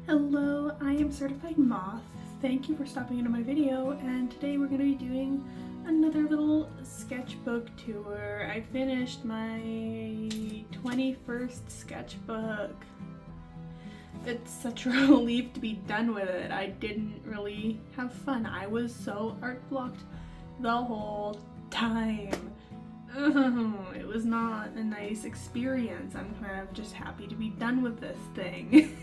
Hello, I am Certified Moth. Thank you for stopping into my video, and today we're going to be doing another little sketchbook tour. I finished my 21st sketchbook. It's such a relief to be done with it. I didn't really have fun. I was so art blocked the whole time. It was not a nice experience. I'm kind of just happy to be done with this thing.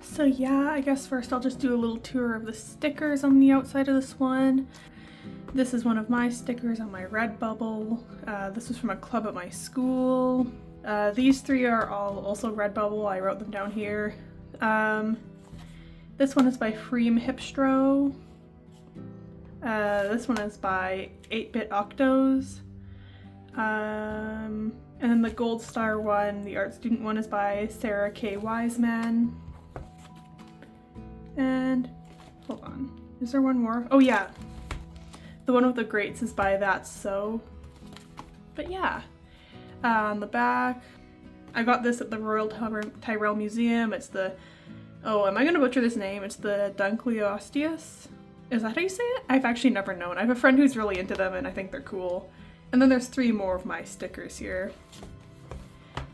So yeah, I guess first I'll just do a little tour of the stickers on the outside of this one. This is one of my stickers on my Redbubble. This was from a club at my school. These three are all also Redbubble. I wrote them down here. This one is by Freem Hipstro. This one is by 8-Bit Octos. And then the Gold Star one, the art student one, is by Sarah K. Wiseman. And, hold on, is there one more? Oh yeah, the one with the grates is by That's So. But yeah, on the back, I got this at the Royal Tyrrell Museum. It's the, oh, am I gonna butcher this name? It's the Dunkleosteus. Is that how you say it? I've actually never known. I have a friend who's really into them and I think they're cool. And then there's 3 more of my stickers here.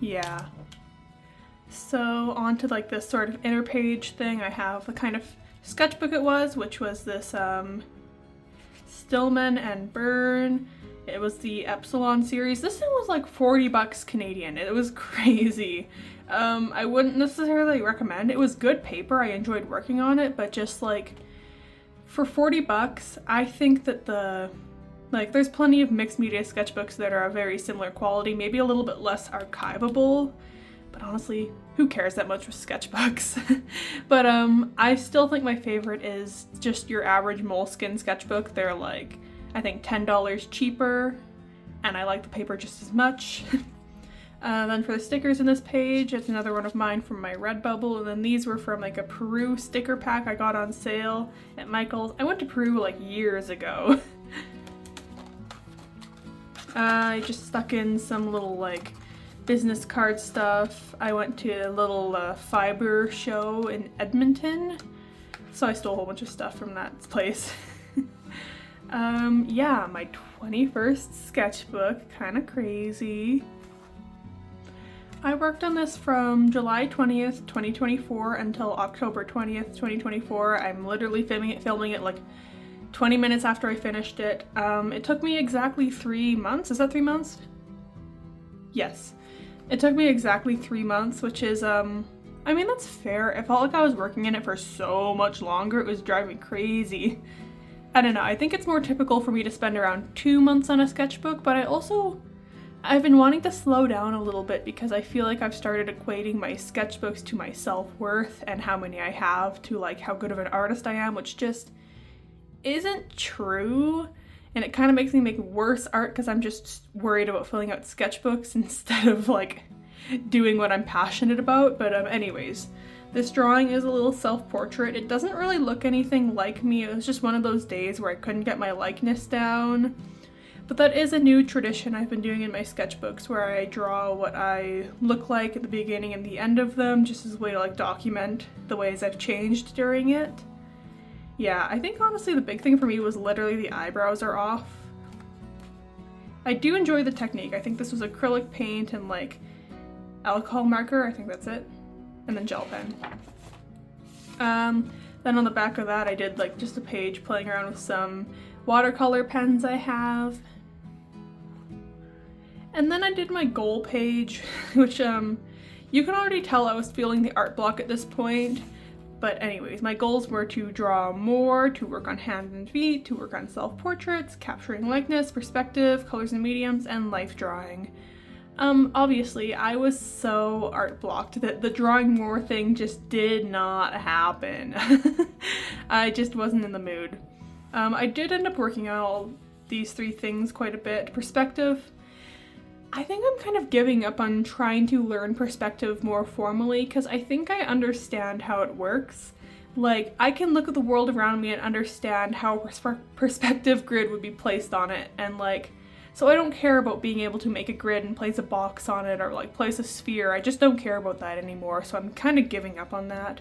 Yeah. So on to like this sort of inner page thing, I have the kind of sketchbook it was, which was this Stillman and Byrne. It was the Epsilon series. This thing was like 40 bucks Canadian. It was crazy. I wouldn't necessarily recommend. It was good paper. I enjoyed working on it, but just like for 40 bucks, I think that there's plenty of mixed media sketchbooks that are a very similar quality, maybe a little bit less archivable. But honestly, who cares that much with sketchbooks? But I still think my favorite is just your average Moleskine sketchbook. They're like, I think $10 cheaper, and I like the paper just as much. Then for the stickers in this page, it's another one of mine from my Redbubble, and then these were from like a Peru sticker pack I got on sale at Michael's. I went to Peru like years ago. I just stuck in some little like business card stuff. I went to a little fiber show in Edmonton, so I stole a whole bunch of stuff from that place. Yeah, my 21st sketchbook, kind of crazy. I worked on this from July 20th, 2024 until October 20th, 2024. I'm literally filming it like 20 minutes after I finished it. It took me exactly 3 months. Is that 3 months? Yes. It took me exactly 3 months, which is, I mean, that's fair. It felt like I was working in it for so much longer. It was driving me crazy. I don't know. I think it's more typical for me to spend around 2 months on a sketchbook, but I've been wanting to slow down a little bit because I feel like I've started equating my sketchbooks to my self-worth and how many I have to like how good of an artist I am, which just isn't true. And it kind of makes me make worse art because I'm just worried about filling out sketchbooks instead of like doing what I'm passionate about. But anyways, this drawing is a little self-portrait. It doesn't really look anything like me. It was just one of those days where I couldn't get my likeness down. But that is a new tradition I've been doing in my sketchbooks where I draw what I look like at the beginning and the end of them just as a way to like document the ways I've changed during it. Yeah, I think honestly the big thing for me was literally the eyebrows are off. I do enjoy the technique. I think this was acrylic paint and like alcohol marker. I think that's it. And then gel pen. Then on the back of that I did like just a page playing around with some watercolor pens I have. And then I did my goal page, which you can already tell I was feeling the art block at this point. But anyways, my goals were to draw more, to work on hands and feet, to work on self-portraits, capturing likeness, perspective, colors and mediums, and life drawing. Obviously, I was so art blocked that the drawing more thing just did not happen. I just wasn't in the mood. I did end up working on all these 3 things quite a bit. Perspective, I think I'm kind of giving up on trying to learn perspective more formally because I think I understand how it works. Like, I can look at the world around me and understand how perspective grid would be placed on it, and like So I don't care about being able to make a grid and place a box on it or like place a sphere. I just don't care about that anymore, so I'm kind of giving up on that.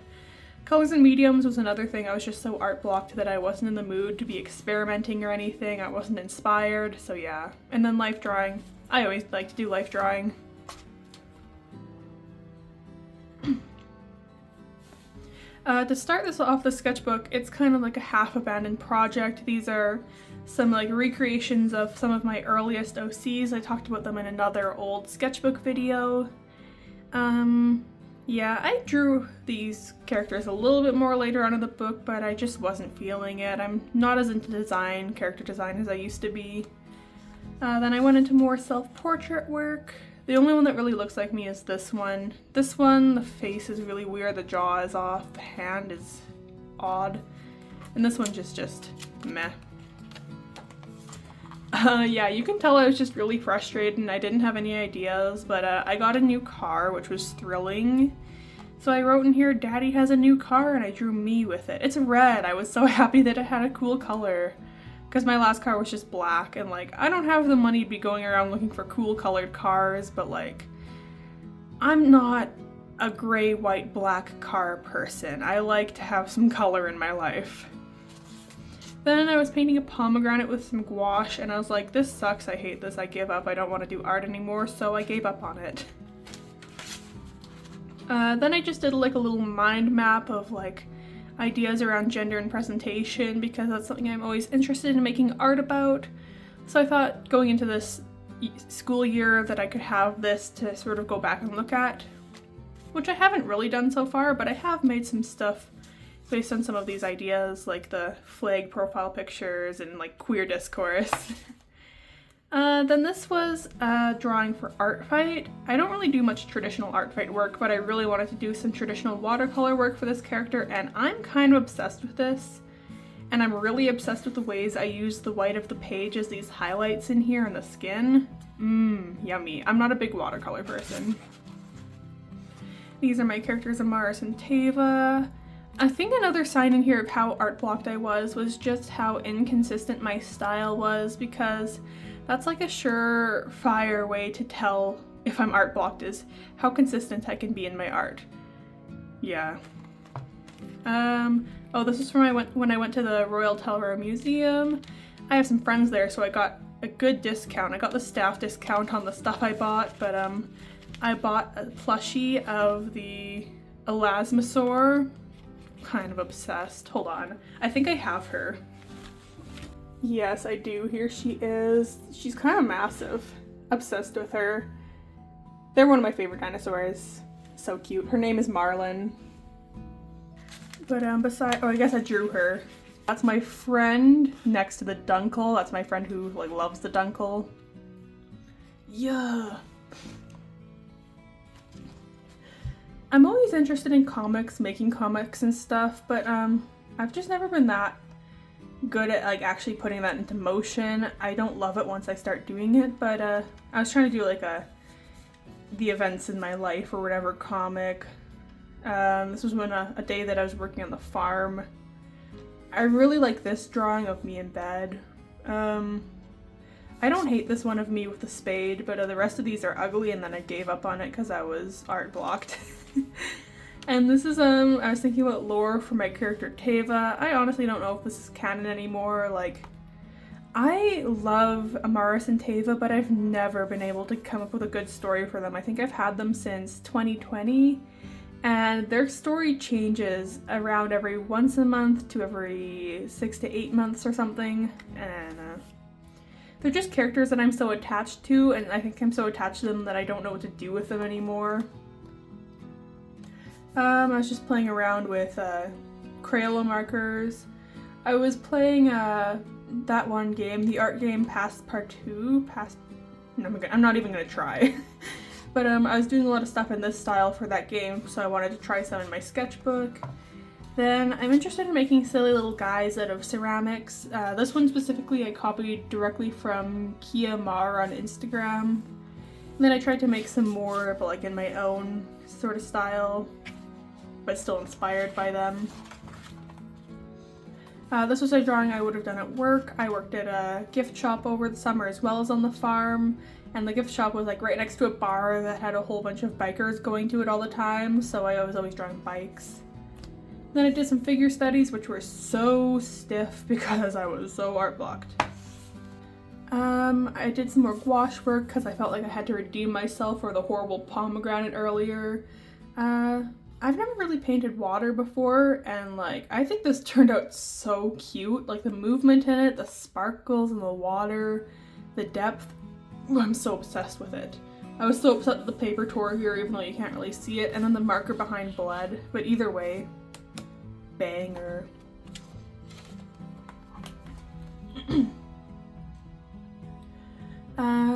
Colors and mediums was another thing. I was just so art blocked that I wasn't in the mood to be experimenting or anything. I wasn't inspired, so yeah. And then life drawing. I always like to do life drawing. To start this off, the sketchbook, it's kind of like a half-abandoned project. These are some like recreations of some of my earliest OCs. I talked about them in another old sketchbook video. Yeah, I drew these characters a little bit more later on in the book, but I just wasn't feeling it. I'm not as into character design as I used to be. Then I went into more self-portrait work. The only one that really looks like me is this one. This one, the face is really weird, the jaw is off, the hand is odd, and this one's just meh. Yeah, you can tell I was just really frustrated and I didn't have any ideas, but I got a new car, which was thrilling. So I wrote in here, Daddy has a new car, and I drew me with it. It's red. I was so happy that it had a cool color, because my last car was just black, and like, I don't have the money to be going around looking for cool colored cars, but like, I'm not a gray, white, black car person. I like to have some color in my life. Then I was painting a pomegranate with some gouache, and I was like, this sucks, I hate this, I give up, I don't want to do art anymore, so I gave up on it. Then I just did like a little mind map of like ideas around gender and presentation, because that's something I'm always interested in making art about. So I thought going into this school year that I could have this to sort of go back and look at, which I haven't really done so far, but I have made some stuff based on some of these ideas, like the flag profile pictures and like queer discourse. Then this was a drawing for Art Fight. I don't really do much traditional Art Fight work, but I really wanted to do some traditional watercolor work for this character, and I'm kind of obsessed with this. And I'm really obsessed with the ways I use the white of the page as these highlights in here and the skin. Yummy. I'm not a big watercolor person. These are my characters, Amaris and Teva. I think another sign in here of how art blocked I was just how inconsistent my style was, because that's like a surefire way to tell if I'm art blocked, is how consistent I can be in my art. Yeah. Oh, this is from when I went to the Royal Telro Museum. I have some friends there, so I got a good discount. I got the staff discount on the stuff I bought, but I bought a plushie of the Elasmosaur. Kind of obsessed. Hold on. I think I have her. Yes, I do. Here she is. She's kind of massive. Obsessed with her. They're one of my favorite dinosaurs. So cute. Her name is Marlin. But oh, I guess I drew her. That's my friend next to the Dunkel. That's my friend who like loves the Dunkel. Yeah. I'm always interested in comics, making comics and stuff, but I've just never been that good at like actually putting that into motion. I don't love it once I start doing it, but I was trying to do like the events in my life or whatever comic. This was when a day that I was working on the farm. I really like this drawing of me in bed. I don't hate this one of me with the spade, but the rest of these are ugly, and then I gave up on it because I was art blocked. And this is, I was thinking about lore for my character Teva. I honestly don't know if this is canon anymore. Like, I love Amaris and Teva, but I've never been able to come up with a good story for them. I think I've had them since 2020, and their story changes around every once a month to every 6 to 8 months or something, and they're just characters that I'm so attached to, and I think I'm so attached to them that I don't know what to do with them anymore. I was just playing around with Crayola markers. I was playing that one game, the art game Passepartout. I'm not even gonna try. But I was doing a lot of stuff in this style for that game, so I wanted to try some in my sketchbook. Then I'm interested in making silly little guys out of ceramics. This one specifically I copied directly from Kia Mar on Instagram. And then I tried to make some more, but like in my own sort of style, but still inspired by them. This was a drawing I would have done at work. I worked at a gift shop over the summer as well as on the farm, and the gift shop was like right next to a bar that had a whole bunch of bikers going to it all the time, so I was always drawing bikes. Then I did some figure studies, which were so stiff because I was so art blocked. I did some more gouache work because I felt like I had to redeem myself for the horrible pomegranate earlier. I've never really painted water before, and like I think this turned out so cute. Like the movement in it, the sparkles in the water, the depth. I'm so obsessed with it. I was so upset that the paper tore here even though you can't really see it, and then the marker behind bled, but either way, banger.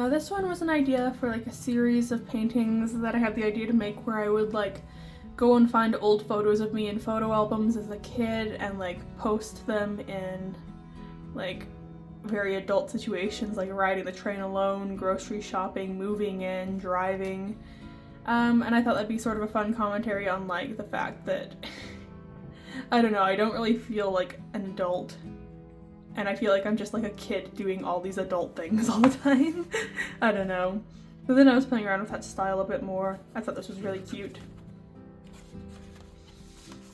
This one was an idea for like a series of paintings that I had the idea to make where I would like go and find old photos of me in photo albums as a kid and like post them in like very adult situations like riding the train alone, grocery shopping, moving in, driving. And I thought that'd be sort of a fun commentary on like the fact that I don't know, I don't really feel like an adult. And I feel like I'm just like a kid doing all these adult things all the time. I don't know. But then I was playing around with that style a bit more. I thought this was really cute.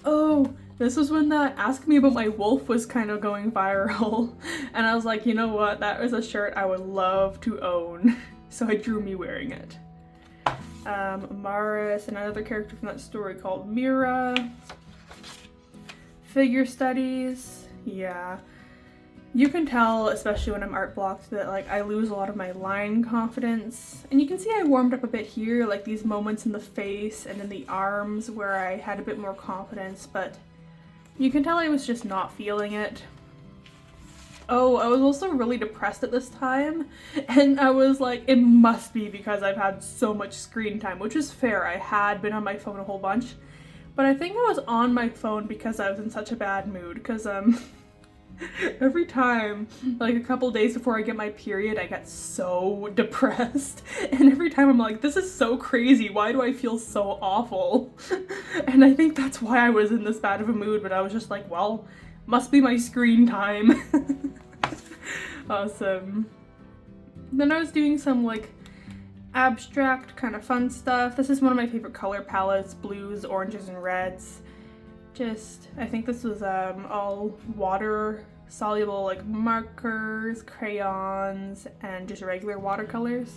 Oh, this was when that Ask Me About My Wolf was kind of going viral. And I was like, you know what? That was a shirt I would love to own. So I drew me wearing it. Amaris, another character from that story called Mira. Figure studies. Yeah. You can tell, especially when I'm art blocked, that like I lose a lot of my line confidence. And you can see I warmed up a bit here, like these moments in the face and in the arms where I had a bit more confidence, but you can tell I was just not feeling it. Oh, I was also really depressed at this time, and I was like, it must be because I've had so much screen time, which is fair. I had been on my phone a whole bunch, but I think I was on my phone because I was in such a bad mood, because every time, like a couple days before I get my period, I get so depressed. And every time I'm like, this is so crazy. Why do I feel so awful? And I think that's why I was in this bad of a mood, but I was just like, well, must be my screen time. Awesome. Then I was doing some like abstract kind of fun stuff. This is one of my favorite color palettes, blues, oranges, and reds. I think this was all water soluble like markers, crayons, and just regular watercolors.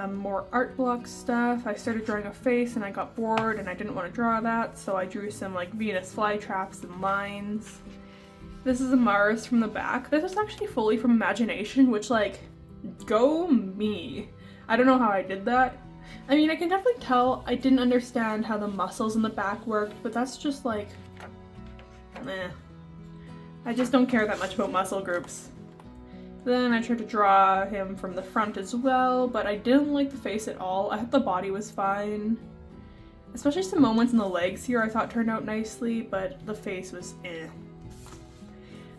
More art block stuff. I started drawing a face and I got bored and I didn't want to draw that, so I drew some like Venus flytraps and lines. This is a Mars from the back. This is actually fully from imagination, which like, go me. I don't know how I did that. I mean, I can definitely tell I didn't understand how the muscles in the back worked, but that's just like, meh. I just don't care that much about muscle groups. Then I tried to draw him from the front as well, but I didn't like the face at all. I thought the body was fine. Especially some moments in the legs here I thought turned out nicely, but the face was eh.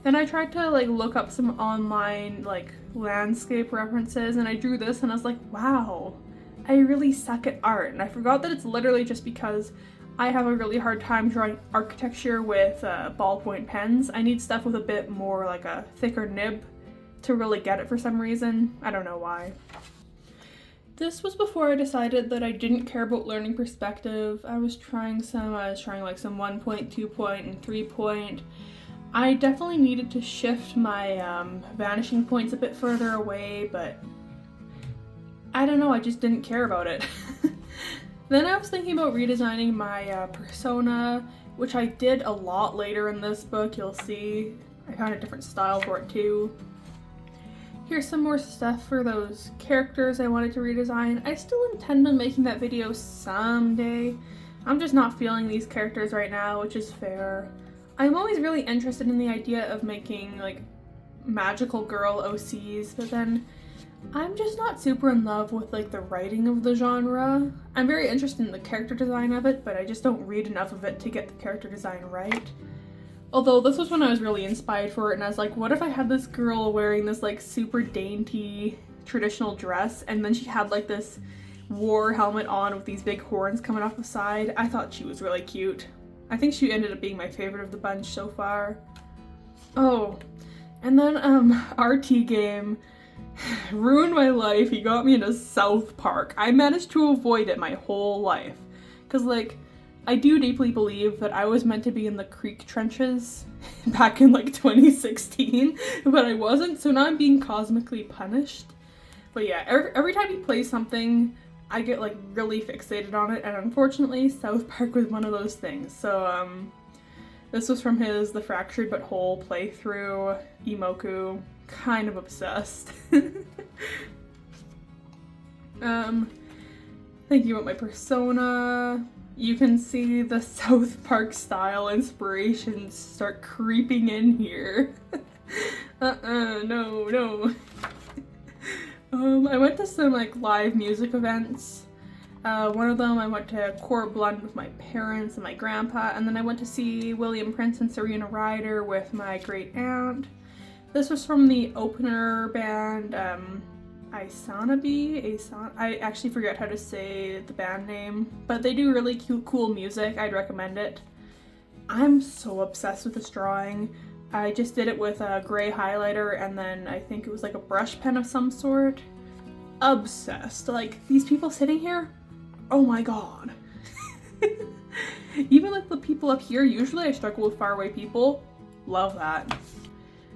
Then I tried to like look up some online like landscape references, and I drew this and I was like, wow. I really suck at art, and I forgot that it's literally just because I have a really hard time drawing architecture with ballpoint pens. I need stuff with a bit more like a thicker nib to really get it for some reason. I don't know why. This was before I decided that I didn't care about learning perspective. I was trying like some 1 point, 2 point, and 3 point. I definitely needed to shift my vanishing points a bit further away, but I don't know, I just didn't care about it. Then I was thinking about redesigning my persona, which I did a lot later in this book, you'll see. I found a different style for it too. Here's some more stuff for those characters I wanted to redesign. I still intend on making that video someday. I'm just not feeling these characters right now, which is fair. I'm always really interested in the idea of making like magical girl OCs, but then I'm just not super in love with like the writing of the genre. I'm very interested in the character design of it, but I just don't read enough of it to get the character design right. Although this was when I was really inspired for it, and I was like, what if I had this girl wearing this like super dainty traditional dress, and then she had like this war helmet on with these big horns coming off the side? I thought she was really cute. I think she ended up being my favorite of the bunch so far. Oh, and then RT Game ruined my life. He got me into South Park. I managed to avoid it my whole life. Cause like, I do deeply believe that I was meant to be in the creek trenches back in like 2016, but I wasn't, so now I'm being cosmically punished. But yeah, every time he plays something, I get like really fixated on it, and unfortunately South Park was one of those things. So this was from his The Fractured But Whole playthrough, Imoku, kind of obsessed. Thinking about my persona, you can see the South Park style inspirations start creeping in here. No. I went to some like live music events. One of them I went to Core Blund with my parents and my grandpa, and then I went to see William Prince and Serena Ryder with my great aunt. This was from the opener band, I actually forget how to say the band name, but they do really cute, cool music. I'd recommend it. I'm so obsessed with this drawing. I just did it with a gray highlighter and then I think it was like a brush pen of some sort. Obsessed. Like, these people sitting here, oh my god. Even like the people up here, usually I struggle with faraway people. Love that.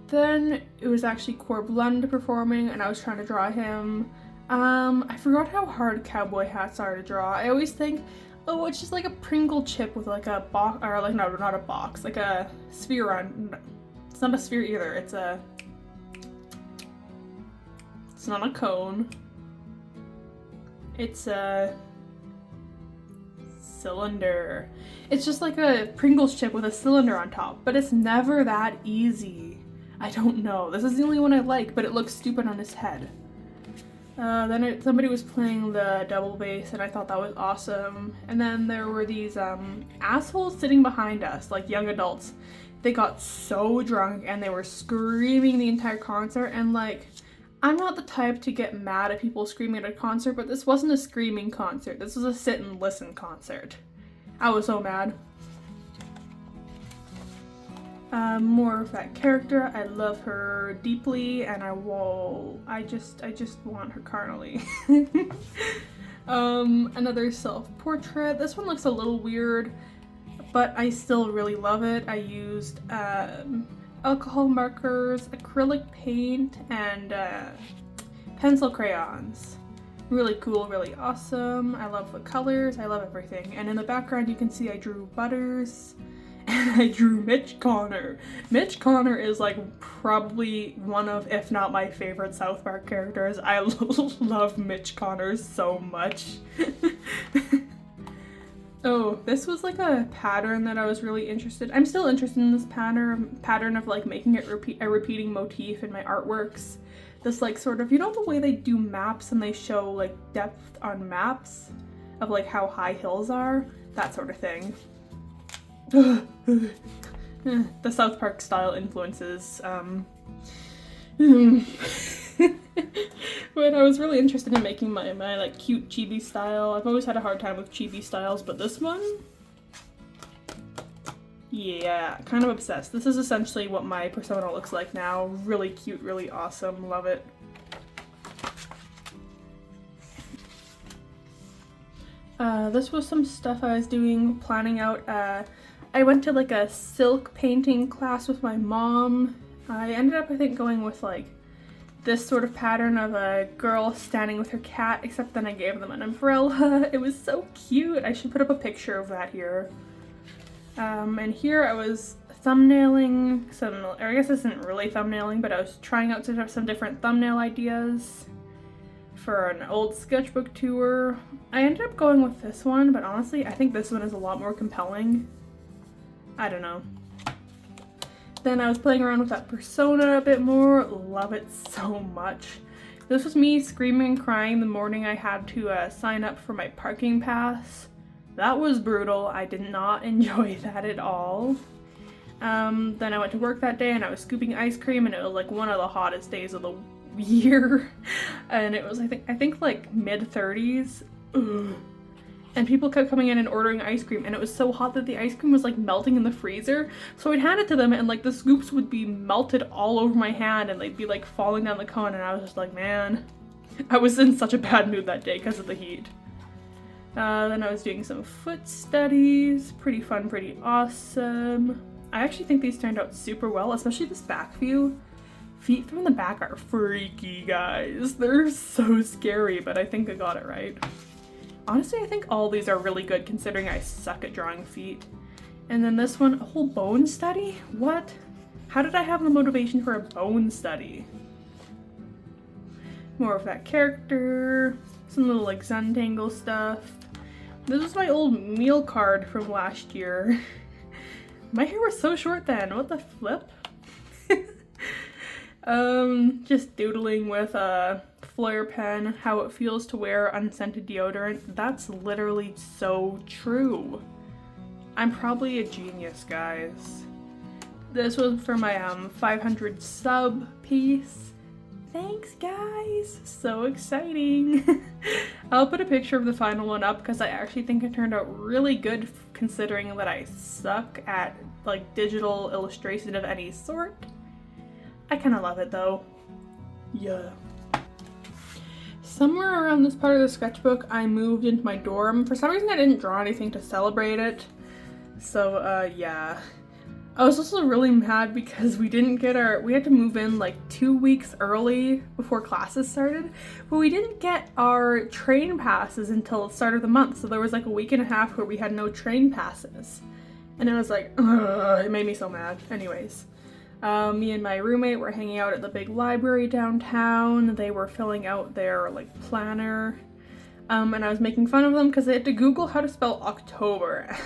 Then it was actually Core Blund performing and I was trying to draw him. I forgot how hard cowboy hats are to draw. I always think, oh, it's just like a Pringle chip with like a box, or like, no, not a box, like a sphere on, it's not a sphere either, it's not a cone. It's a cylinder. It's just like a Pringles chip with a cylinder on top, but it's never that easy. I don't know. This is the only one I like, but it looks stupid on his head. Then somebody was playing the double bass and I thought that was awesome. And then there were these assholes sitting behind us, like young adults. They got so drunk and they were screaming the entire concert, and like, I'm not the type to get mad at people screaming at a concert, but this wasn't a screaming concert. This was a sit and listen concert. I was so mad. More of that character. I love her deeply and I just want her carnally. Another self-portrait. This one looks a little weird, but I still really love it. I used alcohol markers, acrylic paint, and pencil crayons. Really cool, really awesome. I love the colors, I love everything. And in the background you can see I drew Butters and I drew Mitch Connor. Mitch Connor is like probably one of, if not my favorite South Park characters. I love Mitch Connor so much. Oh, this was like a pattern that I was really interested. I'm still interested in this pattern of like making it a repeating motif in my artworks. This like sort of, you know the way they do maps and they show like depth on maps of like how high hills are? That sort of thing. The South Park style influences. But I was really interested in making my like cute chibi style. I've always had a hard time with chibi styles, but this one, yeah, kind of obsessed. This is essentially what my persona looks like now. Really cute, really awesome, love it. This was some stuff I was doing, planning out. I went to like a silk painting class with my mom. I ended up, I think, going with like this sort of pattern of a girl standing with her cat, except then I gave them an umbrella. It was so cute. I should put up a picture of that here. And here I was thumbnailing some, or I guess this isn't really thumbnailing, but I was trying out some different thumbnail ideas for an old sketchbook tour. I ended up going with this one, but honestly, I think this one is a lot more compelling. I don't know. Then I was playing around with that persona a bit more. Love it so much. This was me screaming and crying the morning I had to sign up for my parking pass. That was brutal. I did not enjoy that at all. Then I went to work that day and I was scooping ice cream, and it was like one of the hottest days of the year. And it was, I think like mid-30s. Ugh. and people kept coming in and ordering ice cream, and it was so hot that the ice cream was like melting in the freezer. So I'd hand it to them and like the scoops would be melted all over my hand and they'd be like falling down the cone, and I was just like, man, I was in such a bad mood that day because of the heat. Then I was doing some foot studies, pretty fun, pretty awesome. I actually think these turned out super well, especially this back view. Feet from the back are freaky, guys. They're so scary, but I think I got it right. Honestly, I think all these are really good considering I suck at drawing feet. And then this one, a whole bone study? What? How did I have the motivation for a bone study? More of that character, some little like Zentangle stuff. This is my old meal card from last year. My hair was so short then, what the flip? Just doodling with a Fleur pen, how it feels to wear unscented deodorant. That's literally so true. I'm probably a genius, guys. This was for my 500 sub piece. Thanks, guys. So exciting. I'll put a picture of the final one up because I actually think it turned out really good considering that I suck at like digital illustration of any sort. I kind of love it though. Yeah. Somewhere around this part of the sketchbook, I moved into my dorm. For some reason, I didn't draw anything to celebrate it. So, yeah. I was also really mad because we had to move in like 2 weeks early before classes started, but we didn't get our train passes until the start of the month. So there was like a week and a half where we had no train passes. And it was like, ugh, it made me so mad. Anyways. Me and my roommate were hanging out at the big library downtown. They were filling out their like planner. And I was making fun of them because they had to Google how to spell October.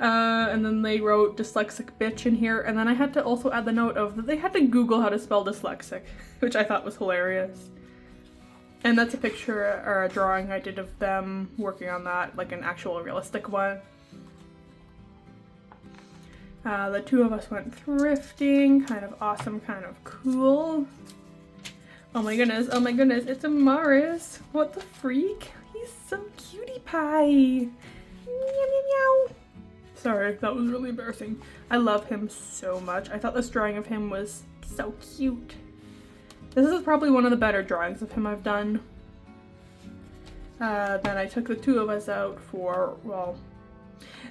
And then they wrote dyslexic bitch in here. And then I had to also add the note of that they had to Google how to spell dyslexic, which I thought was hilarious. And that's a picture or a drawing I did of them working on that, like an actual realistic one. The two of us went thrifting, kind of awesome, kind of cool. Oh my goodness, it's a Morris. What the freak? He's some cutie pie. Meow, meow, meow. Sorry, that was really embarrassing. I love him so much. I thought this drawing of him was so cute. This is probably one of the better drawings of him I've done. Then I took the two of us out for, well,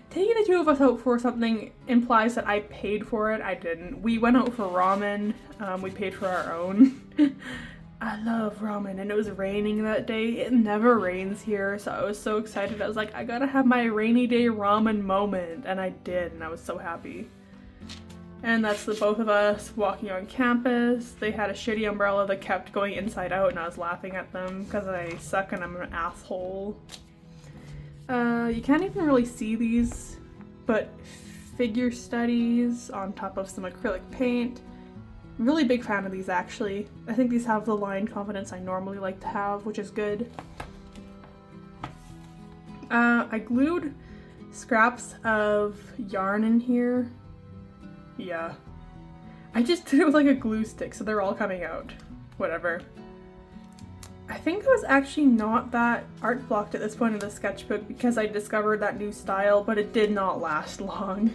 taking the two of us out for something implies that I paid for it. I didn't. We went out for ramen. We paid for our own. I love ramen, and it was raining that day. It never rains here, so I was so excited. I was like, I gotta have my rainy day ramen moment, and I did, and I was so happy. And that's the both of us walking on campus. They had a shitty umbrella that kept going inside out, and I was laughing at them because I suck and I'm an asshole. You can't even really see these, but figure studies on top of some acrylic paint. Really big fan of these, actually. I think these have the line confidence I normally like to have, which is good. I glued scraps of yarn in here. Yeah. I just did it with like a glue stick, so they're all coming out. Whatever. I think I was actually not that art blocked at this point in the sketchbook because I discovered that new style, but it did not last long.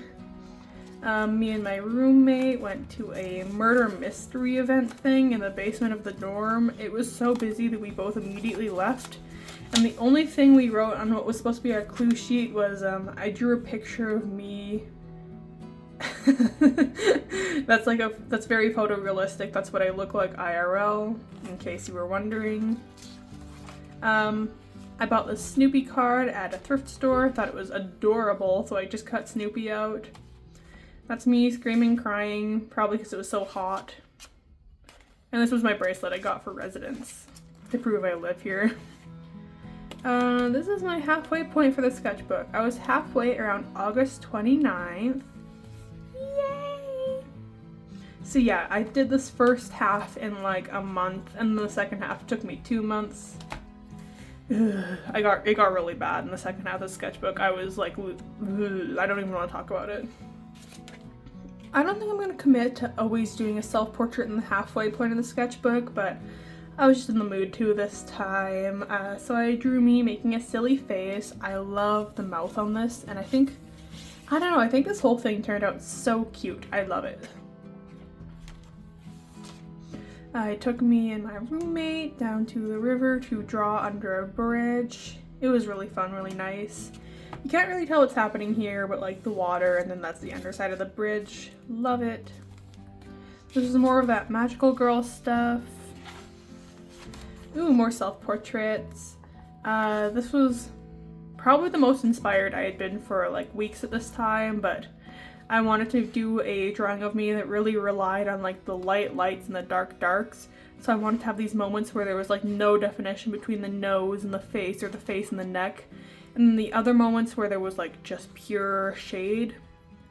Me and my roommate went to a murder mystery event thing in the basement of the dorm. It was so busy that we both immediately left. And the only thing we wrote on what was supposed to be our clue sheet was I drew a picture of me. That's very photorealistic. That's what I look like IRL, in case you were wondering. I bought this Snoopy card at a thrift store. Thought it was adorable, so I just cut Snoopy out. That's me screaming, crying, probably because it was so hot. And this was my bracelet I got for residence to prove I live here. This is my halfway point for the sketchbook. I was halfway around August 29th. Yay! So yeah, I did this first half in like a month, and the second half took me 2 months. It got really bad in the second half of the sketchbook. I was like, I don't even want to talk about it. I don't think I'm going to commit to always doing a self-portrait in the halfway point of the sketchbook, but I was just in the mood to this time, so I drew me making a silly face. I love the mouth on this, and I don't know, I think this whole thing turned out so cute. I love it. I took me and my roommate down to the river to draw under a bridge. It was really fun, really nice. You can't really tell what's happening here, but like the water, and then that's the underside of the bridge. Love it. This is more of that magical girl stuff. Ooh, more self-portraits. This was probably the most inspired I had been for like weeks at this time, but I wanted to do a drawing of me that really relied on like the lights and the darks. So I wanted to have these moments where there was like no definition between the nose and the face, or the face and the neck. And then the other moments where there was like just pure shade.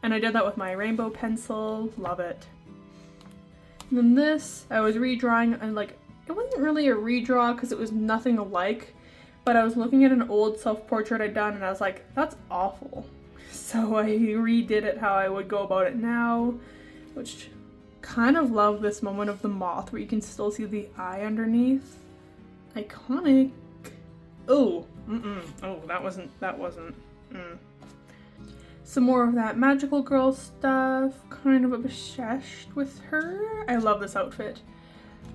And I did that with my rainbow pencil. Love it. And then this, I was redrawing, and like, it wasn't really a redraw because it was nothing alike, but I was looking at an old self-portrait I'd done and I was like, that's awful. So I redid it how I would go about it now, which kind of love this moment of the moth where you can still see the eye underneath. Iconic. Oh, oh, that wasn't. Some more of that magical girl stuff, kind of obsessed with her. I love this outfit.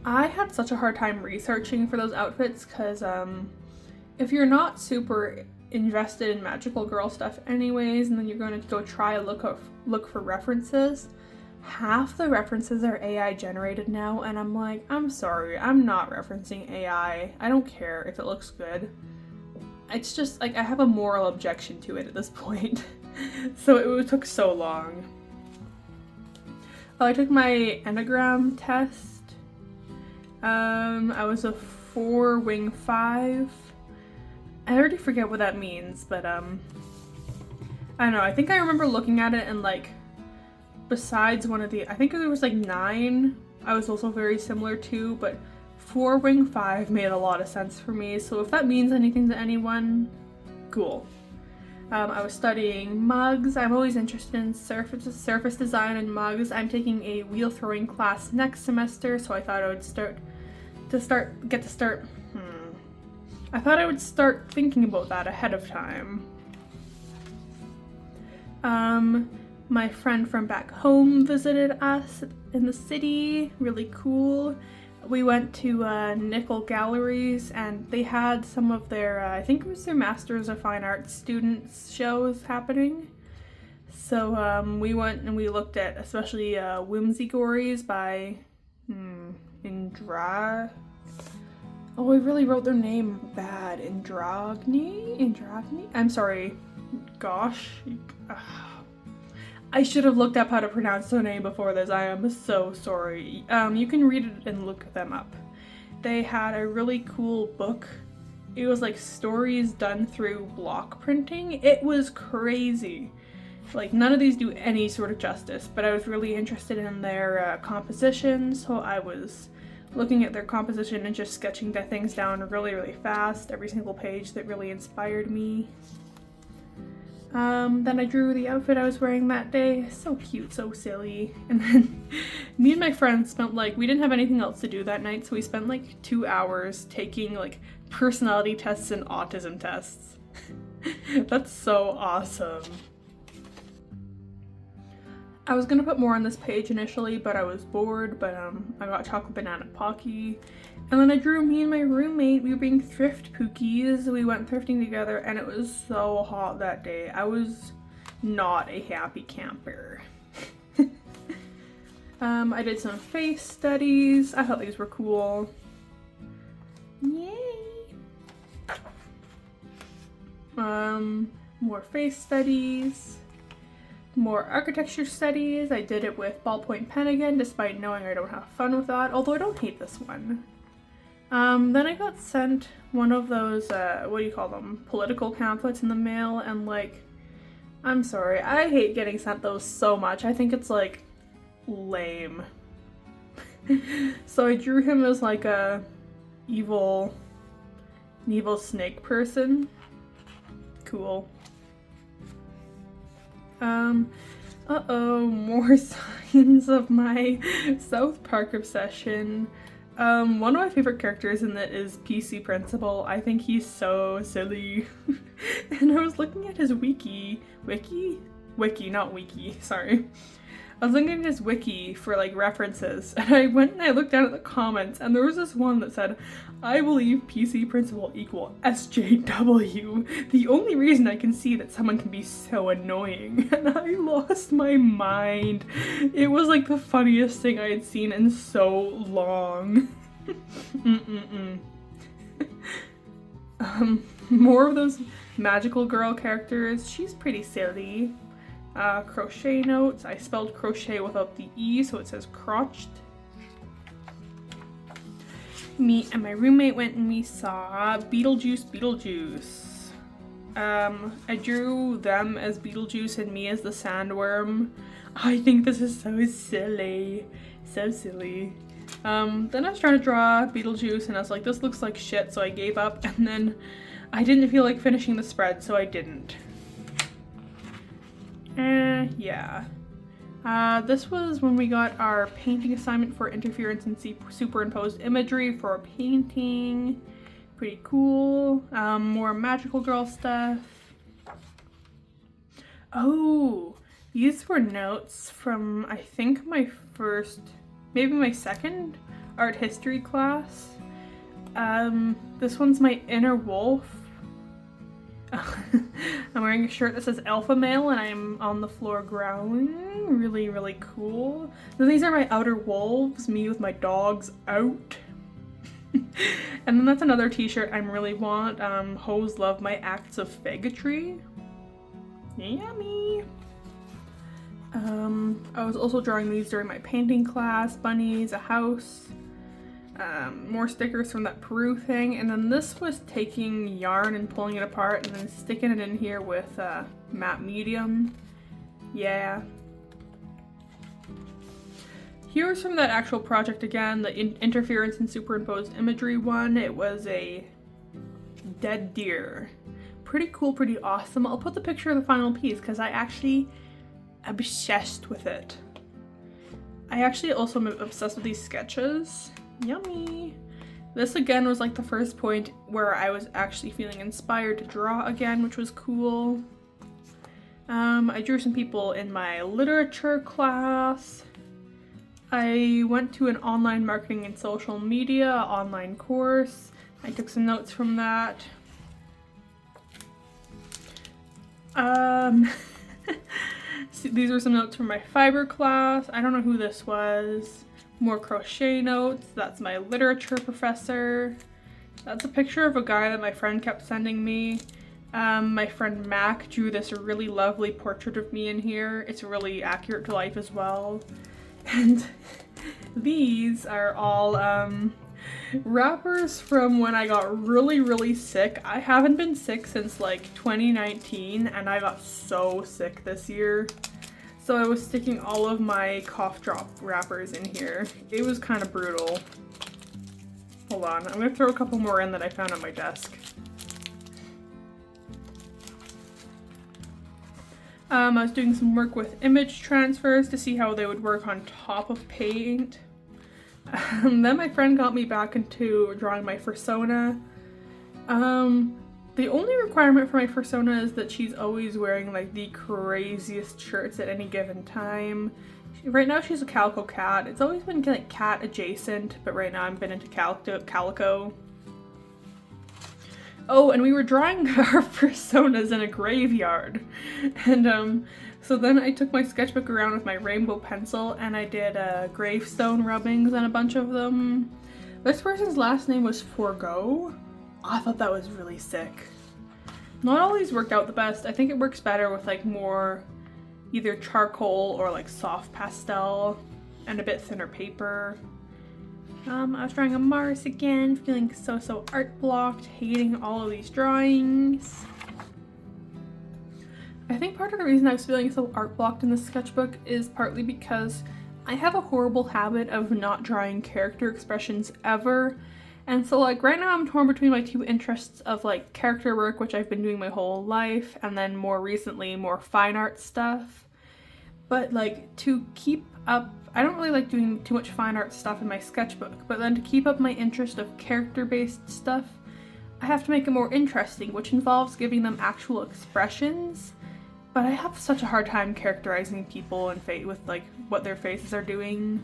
I had such a hard time researching for those outfits because if you're not super invested in magical girl stuff anyways, and then you're going to go try look for references, half the references are AI generated now, and I'm like, I'm sorry, I'm not referencing AI. I don't care if it looks good. It's just like I have a moral objection to it at this point. So it took so long. Oh, I took my Enneagram test. I was a 4 wing 5. I already forget what that means, but I don't know, I think I remember looking at it and like, besides one of the, I think there was like 9 I was also very similar to, but 4 wing 5 made a lot of sense for me, so if that means anything to anyone, cool. I was studying mugs. I'm always interested in surface design and mugs. I'm taking a wheel throwing class next semester, so I thought I would start thinking about that ahead of time. My friend from back home visited us in the city. Really cool. We went to Nickel Galleries, and they had some of their, I think it was their Masters of Fine Arts students shows happening. So we went and we looked at especially Whimsygories by Indra. Oh, I really wrote their name bad. Indragni? I'm sorry. Gosh. I should have looked up how to pronounce their name before this. I am so sorry. You can read it and look them up. They had a really cool book. It was like stories done through block printing. It was crazy. Like, none of these do any sort of justice, but I was really interested in their composition, so I was looking at their composition and just sketching the things down really, really fast. Every single page that really inspired me. Then I drew the outfit I was wearing that day. So cute, so silly. And then me and my friends spent we didn't have anything else to do that night, so we spent like 2 hours taking like personality tests and autism tests. That's so awesome. I was gonna put more on this page initially, but I was bored, but I got chocolate banana Pocky. And then I drew me and my roommate. We were being thrift pookies. We went thrifting together, and it was so hot that day. I was not a happy camper. I did some face studies. I thought these were cool. Yay! More face studies. More architecture studies. I did it with ballpoint pen again, despite knowing I don't have fun with that, although I don't hate this one. Then I got sent one of those, what do you call them, political pamphlets in the mail, and like, I'm sorry, I hate getting sent those so much. I think it's like, lame. So I drew him as like a evil snake person. Cool. Uh-oh, more signs of my South Park obsession. One of my favorite characters in it is PC Principal. I think he's so silly. And I was looking at his wiki, not wiki, sorry. I was looking at his wiki for like references, and I went and I looked down at the comments, and there was this one that said, I believe PC Principal equal SJW. The only reason I can see that someone can be so annoying. And I lost my mind. It was like the funniest thing I had seen in so long. More of those magical girl characters. She's pretty silly. Crochet notes. I spelled crochet without the E, so it says crotched. Me and my roommate went and we saw Beetlejuice. I drew them as Beetlejuice and me as the sandworm. I think this is so silly. So silly. Then I was trying to draw Beetlejuice and I was like, this looks like shit, so I gave up, and then I didn't feel like finishing the spread, so I didn't. Yeah. This was when we got our painting assignment for interference and superimposed imagery for a painting. Pretty cool. More magical girl stuff. Oh, these were notes from, I think, my first, maybe my second art history class. This one's my inner wolf. I'm wearing a shirt that says alpha male and I'm on the floor growling. Really, really cool. Then these are my outer wolves, me with my dogs out. And then that's another t-shirt I really want. Hoes love my acts of faggotry. Yummy. I was also drawing these during my painting class. Bunnies, a house. More stickers from that Peru thing, and then this was taking yarn and pulling it apart and then sticking it in here with matte medium. Yeah. Here's from that actual project again, the interference and superimposed imagery one. It was a dead deer. Pretty cool, pretty awesome. I'll put the picture of the final piece because I actually am obsessed with it. I actually also am obsessed with these sketches. Yummy. This again was like the first point where I was actually feeling inspired to draw again, which was cool. I drew some people in my literature class. I went to an online marketing and social media online course. I took some notes from that. These were some notes from my fiber class. I don't know who this was. More crochet notes. That's my literature professor. That's a picture of a guy that my friend kept sending me. My friend Mac drew this really lovely portrait of me in here. It's really accurate to life as well. And these are all wrappers from when I got really, really sick. I haven't been sick since like 2019 and I got so sick this year. So I was sticking all of my cough drop wrappers in here. It was kind of brutal. Hold on, I'm gonna throw a couple more in that I found on my desk. I was doing some work with image transfers to see how they would work on top of paint. Then my friend got me back into drawing my fursona. The only requirement for my fursona is that she's always wearing like the craziest shirts at any given time. Right now she's a calico cat. It's always been like cat adjacent, but right now I've been into calico. Oh, and we were drawing our personas in a graveyard. And so then I took my sketchbook around with my rainbow pencil and I did gravestone rubbings on a bunch of them. This person's last name was Forgo. I thought that was really sick. Not all these worked out the best. I think it works better with like more either charcoal or like soft pastel and a bit thinner paper. I was drawing a Mars again, feeling so art blocked, hating all of these drawings. I think part of the reason I was feeling so art blocked in this sketchbook is partly because I have a horrible habit of not drawing character expressions ever. And so like right now I'm torn between my two interests of like character work, which I've been doing my whole life, and then more recently more fine art stuff. But like to keep up I don't really like doing too much fine art stuff in my sketchbook, but then to keep up my interest of character-based stuff, I have to make it more interesting, which involves giving them actual expressions. But I have such a hard time characterizing people and with like what their faces are doing.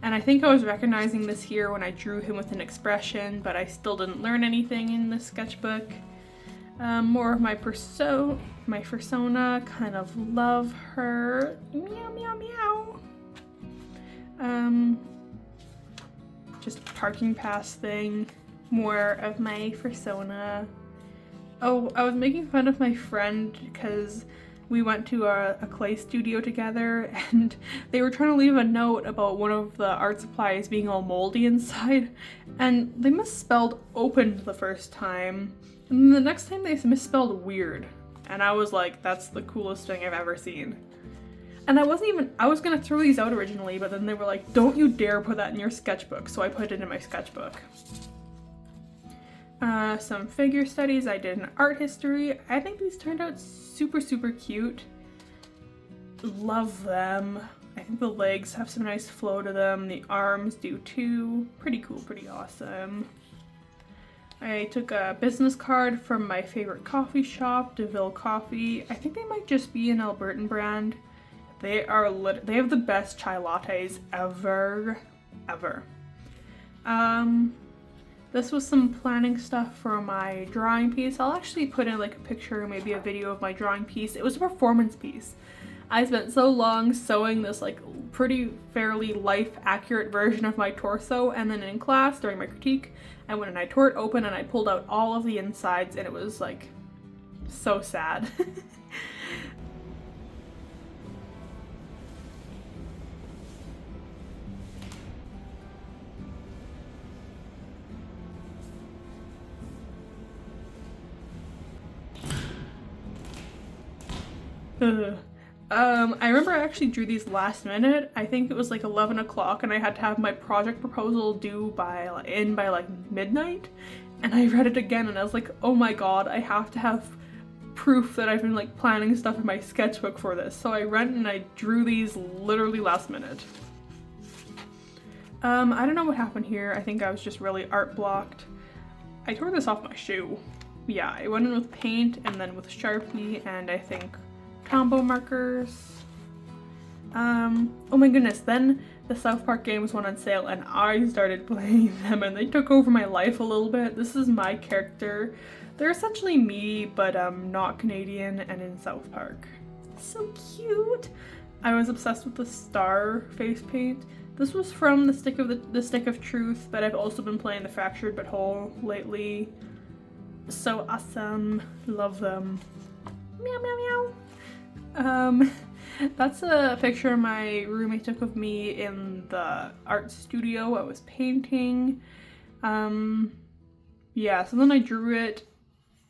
And I think I was recognizing this here when I drew him with an expression, but I still didn't learn anything in the sketchbook. More of my persona, kind of love her. Meow, meow, meow. Just parking pass thing. More of my persona. Oh, I was making fun of my friend because we went to a clay studio together and they were trying to leave a note about one of the art supplies being all moldy inside, and they misspelled opened the first time, and then the next time they misspelled weird, and I was like, that's the coolest thing I've ever seen. And I was gonna throw these out originally, but then they were like, don't you dare put that in your sketchbook, so I put it in my sketchbook. Some figure studies I did in art history. I think these turned out super, super cute. Love them. I think the legs have some nice flow to them. The arms do too. Pretty cool, pretty awesome. I took a business card from my favorite coffee shop, DeVille Coffee. I think they might just be an Albertan brand. They have the best chai lattes ever. This was some planning stuff for my drawing piece. I'll actually put in like a picture, maybe a video of my drawing piece. It was a performance piece. I spent so long sewing this like fairly life accurate version of my torso, and then in class during my critique, I went and I tore it open and I pulled out all of the insides, and it was like so sad. I remember I actually drew these last minute. I think it was like 11 o'clock and I had to have my project proposal due by like midnight, and I read it again and I was like, oh my god, I have to have proof that I've been like planning stuff in my sketchbook for this. So I went and I drew these literally last minute. I don't know what happened here. I think I was just really art blocked. I tore this off my shoe. Yeah, I went in with paint and then with Sharpie and I think combo markers. Oh my goodness, then the South Park games went on sale and I started playing them and they took over my life a little bit. This is my character. They're essentially me, but not Canadian and in South Park. So cute! I was obsessed with the star face paint. This was from the Stick of Truth, but I've also been playing the Fractured But Whole lately. So awesome. Love them. Meow meow meow. That's a picture my roommate took of me in the art studio I was painting. Yeah, so then I drew it.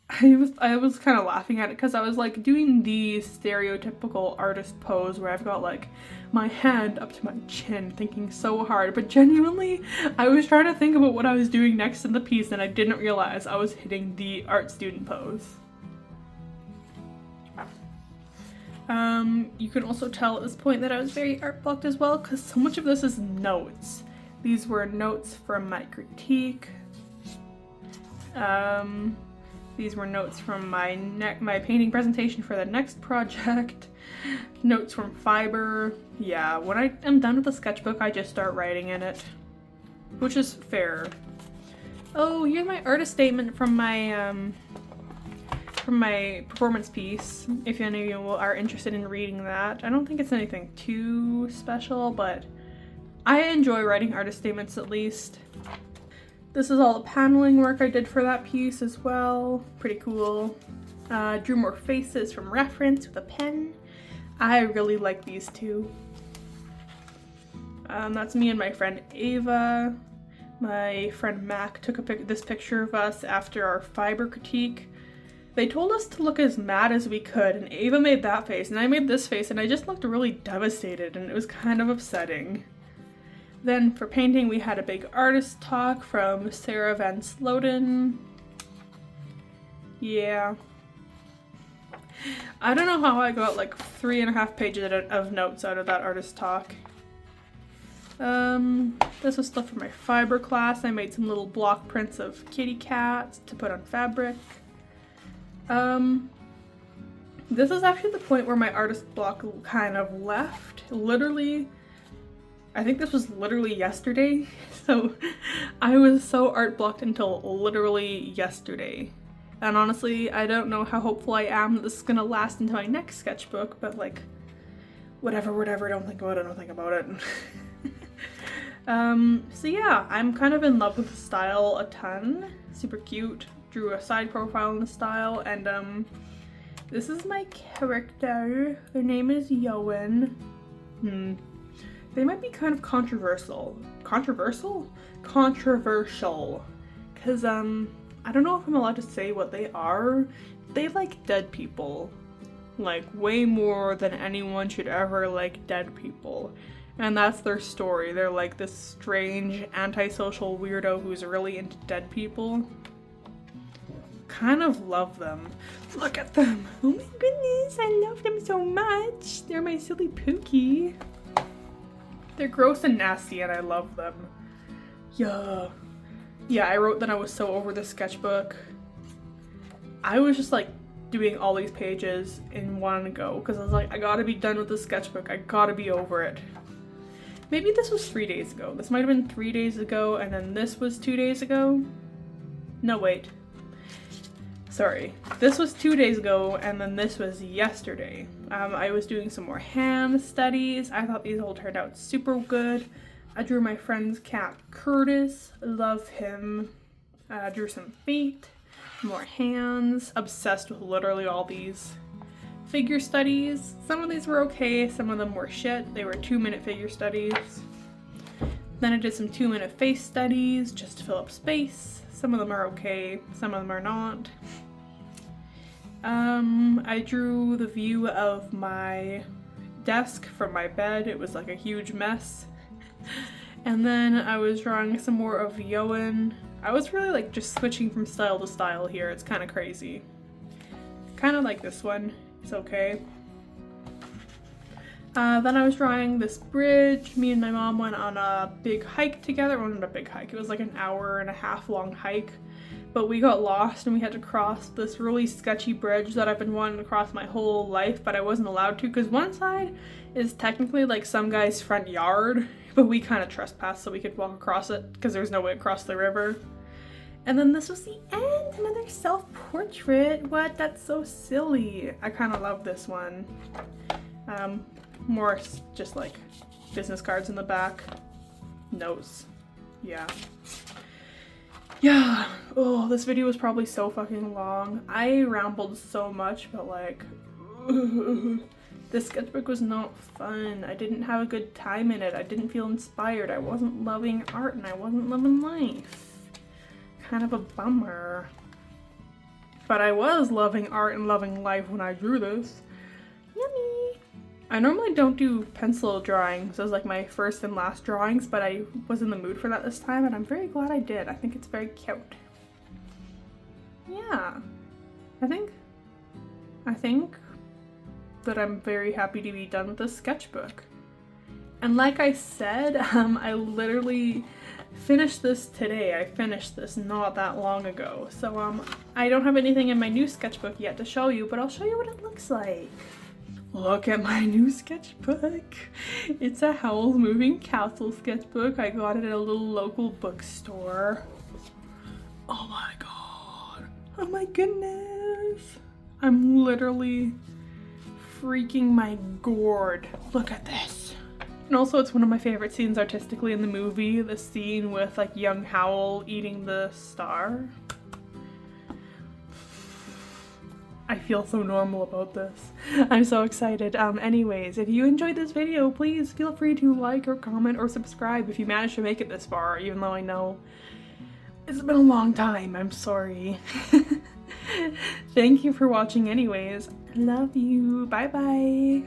I was kind of laughing at it because I was like doing the stereotypical artist pose where I've got like my hand up to my chin thinking so hard, but genuinely I was trying to think about what I was doing next in the piece and I didn't realize I was hitting the art student pose. You can also tell at this point that I was very art blocked as well because so much of this is notes. These were notes from my critique. These were notes from my painting presentation for the next project. Notes from fiber. Yeah, when I am done with the sketchbook, I just start writing in it, which is fair. Oh, here's my artist statement from my performance piece, if any of you are interested in reading that. I don't think it's anything too special, but I enjoy writing artist statements at least. This is all the paneling work I did for that piece as well. Pretty cool. Drew more faces from reference with a pen. I really like these two. That's me and my friend Ava. My friend Mac took this picture of us after our fiber critique. They told us to look as mad as we could, and Ava made that face, and I made this face, and I just looked really devastated, and it was kind of upsetting. Then for painting, we had a big artist talk from Sarah Van Sloten. Yeah. I don't know how I got like 3.5 pages of notes out of that artist talk. This was stuff for my fiber class. I made some little block prints of kitty cats to put on fabric. This is actually the point where my artist block kind of left. Literally, I think this was literally yesterday. So I was so art blocked until literally yesterday. And honestly, I don't know how hopeful I am that this is gonna last into my next sketchbook, but like, whatever, don't think about it. So yeah, I'm kind of in love with the style a ton. Super cute. Drew a side profile in the style, and this is my character. Their name is Yoan. They might be kind of controversial. Controversial? Because I don't know if I'm allowed to say what they are. They like dead people. Like way more than anyone should ever like dead people. And that's their story. They're like this strange antisocial weirdo who's really into dead people. Kind of love them. Look at them. Oh my goodness, I love them so much. They're my silly Pookie. They're gross and nasty and I love them. Yeah, I wrote that I was so over this sketchbook. I was just like doing all these pages in one go because I was like, I gotta be done with this sketchbook. I gotta be over it. Maybe this was 3 days ago. This might have been 3 days ago and then this was 2 days ago. No, wait. Sorry. This was 2 days ago and then this was yesterday. I was doing some more hand studies. I thought these all turned out super good. I drew my friend's cat Curtis. Love him. Drew some feet, more hands. Obsessed with literally all these figure studies. Some of these were okay, some of them were shit. They were 2-minute figure studies. Then I did some 2-minute face studies just to fill up space. Some of them are okay, some of them are not. I drew the view of my desk from my bed. It was like a huge mess. And then I was drawing some more of Yoan. I was really like just switching from style to style here. It's kind of crazy. Kind of like this one. It's okay. Then I was drawing this bridge. Me and my mom went on a big hike together. Well, not a big hike. It was like an 1.5 hour long hike. But we got lost and we had to cross this really sketchy bridge that I've been wanting to cross my whole life, but I wasn't allowed to because one side is technically like some guy's front yard, but we kind of trespassed so we could walk across it because there's no way across the river. And then this was the end, another self-portrait. What? That's so silly. I kind of love this one. More just like business cards in the back. Notes. Yeah. Yeah. Oh, this video was probably so fucking long. I rambled so much, but like, this sketchbook was not fun. I didn't have a good time in it. I didn't feel inspired. I wasn't loving art and I wasn't loving life. Kind of a bummer. But I was loving art and loving life when I drew this. Yummy. I normally don't do pencil drawings as like my first and last drawings, but I was in the mood for that this time and I'm very glad I did. I think it's very cute. Yeah. I think that I'm very happy to be done with this sketchbook. And like I said, I literally finished this today. I finished this not that long ago. So I don't have anything in my new sketchbook yet to show you, but I'll show you what it looks like. Look at my new sketchbook. It's a Howl's Moving Castle sketchbook. I got it at a little local bookstore. Oh my god. Oh my goodness. I'm literally freaking my gourd. Look at this. And also it's one of my favorite scenes artistically in the movie. The scene with like young Howl eating the star. I feel so normal about this. I'm so excited. Anyways, if you enjoyed this video, please feel free to like or comment or subscribe if you managed to make it this far, even though I know it's been a long time. I'm sorry. Thank you for watching anyways. Love you. Bye bye.